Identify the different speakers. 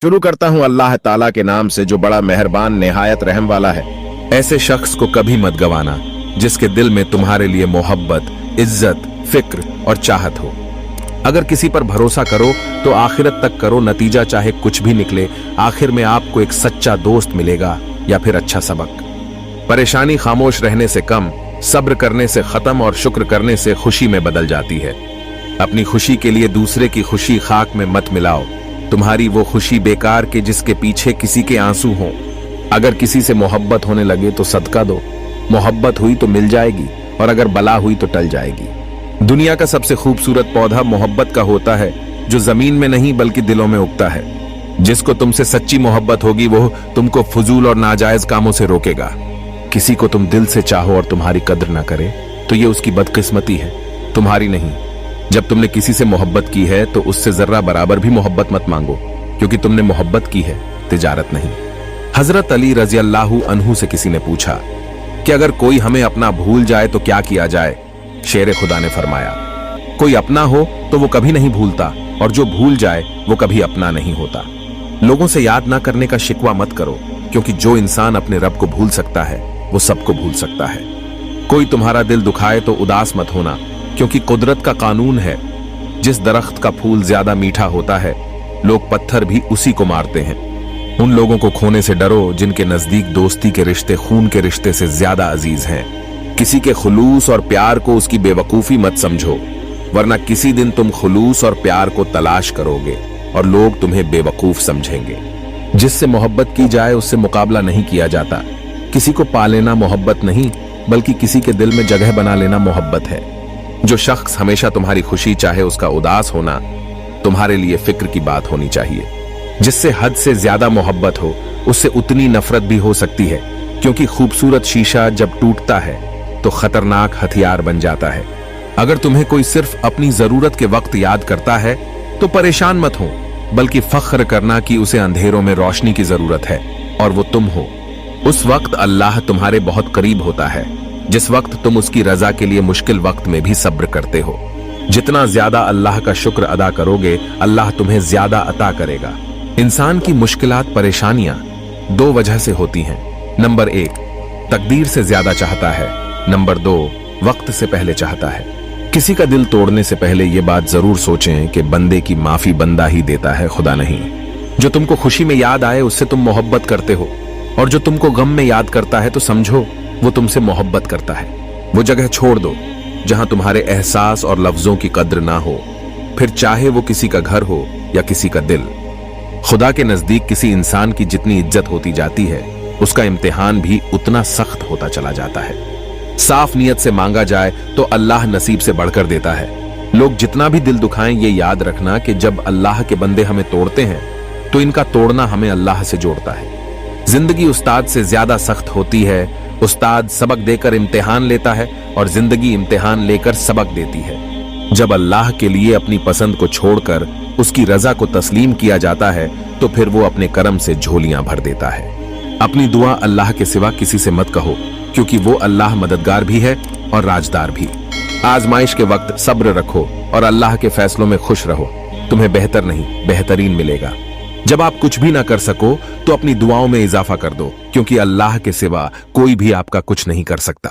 Speaker 1: शुरू करता हूँ अल्लाह ताला के नाम से जो बड़ा मेहरबान निहायत रहम वाला है।
Speaker 2: ऐसे शख्स को कभी मत गवाना जिसके दिल में तुम्हारे लिए मोहब्बत, इज्जत, फिक्र और चाहत हो। अगर किसी पर भरोसा करो तो आखिरत तक करो, नतीजा चाहे कुछ भी निकले, आखिर में आपको एक सच्चा दोस्त मिलेगा या फिर अच्छा सबक। परेशानी खामोश रहने से कम, सब्र करने से खत्म और शुक्र करने से खुशी में बदल जाती है। अपनी खुशी के लिए दूसरे की खुशी खाक में मत मिलाओ। तुम्हारी वो खुशी बेकार के जिसके पीछे किसी के आंसू हों। अगर किसी से मोहब्बत होने लगे तो सदका दो। मोहब्बत हुई तो मिल जाएगी और अगर बला हुई तो टल जाएगी। दुनिया का सबसे खूबसूरत पौधा मोहब्बत का होता है, जो जमीन में नहीं बल्कि दिलों में उगता है। जिसको तुमसे सच्ची मोहब्बत होगी वो तुमको फजूल और नाजायज कामों से रोकेगा। किसी को तुम दिल से चाहो और तुम्हारी कद्र ना करे तो ये उसकी बदकिस्मती है, तुम्हारी नहीं। जब तुमने किसी से मोहब्बत की है तो उससे जर्रा बराबर भी मोहब्बत मत मांगो, क्योंकि तुमने मोहब्बत की है, तिजारत नहीं। हजरत अली रजी अल्लाहु अन्हु से किसी ने पूछा कि अगर कोई हमें अपना भूल जाए तो क्या किया जाए। शेर खुदा ने फरमाया, कोई अपना हो तो वो कभी नहीं भूलता और जो भूल जाए वो कभी अपना नहीं होता। लोगों से याद ना करने का शिकवा मत करो, क्योंकि जो इंसान अपने रब को भूल सकता है वो सबको भूल सकता है। कोई तुम्हारा दिल दुखाए तो उदास मत होना, क्योंकि कुदरत का कानून है, जिस दरख्त का फूल ज्यादा मीठा होता है लोग पत्थर भी उसी को मारते हैं। उन लोगों को खोने से डरो जिनके नजदीक दोस्ती के रिश्ते खून के रिश्ते से ज्यादा अजीज हैं। किसी के खुलूस और प्यार को उसकी बेवकूफी मत समझो, वरना किसी दिन तुम खुलूस और प्यार को तलाश करोगे और लोग तुम्हें बेवकूफ समझेंगे। जिससे मोहब्बत की जाए उससे मुकाबला नहीं किया जाता। किसी को पा लेना मोहब्बत नहीं, बल्कि किसी के दिल में जगह बना लेना मोहब्बत है। जो शख्स हमेशा तुम्हारी खुशी चाहे उसका उदास होना तुम्हारे लिए फिक्र की बात होनी चाहिए। जिससे हद से ज्यादा मोहब्बत हो उससे उतनी नफरत भी हो सकती है, क्योंकि खूबसूरत शीशा जब टूटता है तो खतरनाक हथियार बन जाता है। अगर तुम्हें कोई सिर्फ अपनी जरूरत के वक्त याद करता है तो परेशान मत हो, बल्कि फख्र करना कि उसे अंधेरों में रोशनी की जरूरत है और वो तुम हो। उस वक्त अल्लाह तुम्हारे बहुत करीब होता है, जिस वक्त तुम उसकी रजा के लिए मुश्किल वक्त में भी सब्र करते हो। जितना ज्यादा अल्लाह का शुक्र अदा करोगे अल्लाह तुम्हें ज्यादा अता करेगा। इंसान की मुश्किलात, परेशानियां दो वजह से होती हैं। नंबर 1, तकदीर से ज्यादा चाहता है। नंबर 2, वक्त से पहले चाहता है। किसी का दिल तोड़ने से पहले ये बात जरूर सोचें कि बंदे की माफी बंदा ही देता है, खुदा नहीं। जो तुमको खुशी में याद आए उससे तुम मोहब्बत करते हो, और जो तुमको गम में याद करता है तो समझो वो तुमसे मोहब्बत करता है। वो जगह छोड़ दो जहां तुम्हारे एहसास और लफ्जों की कद्र ना हो, फिर चाहे वो किसी का घर हो या किसी का दिल। खुदा के नजदीक किसी इंसान की जितनी इज्जत होती जाती है उसका इम्तिहान भी उतना सख्त होता चला जाता है। साफ नियत से मांगा जाए तो अल्लाह नसीब से बढ़कर देता है। लोग जितना भी दिल दुखाएं ये याद रखना कि जब अल्लाह के बंदे हमें तोड़ते हैं तो इनका तोड़ना हमें अल्लाह से जोड़ता है। जिंदगी उस्ताद से ज्यादा सख्त होती है। उस्ताद सबक देकर इम्तिहान लेता है और जिंदगी इम्तिहान लेकर सबक देती है। जब अल्लाह के लिए अपनी पसंद को छोड़कर उसकी रजा को तस्लीम किया जाता है तो फिर वो अपने करम से झोलियां भर देता है। अपनी दुआ अल्लाह के सिवा किसी से मत कहो, क्योंकि वो अल्लाह मददगार भी है और राजदार भी। आजमाइश के वक्त सब्र रखो और अल्लाह के फैसलों में खुश रहो। तुम्हें बेहतर नहीं बेहतरीन मिलेगा। जब आप कुछ भी ना कर सको तो अपनी दुआओं में इजाफा कर दो, क्योंकि अल्लाह के सिवा कोई भी आपका कुछ नहीं कर सकता।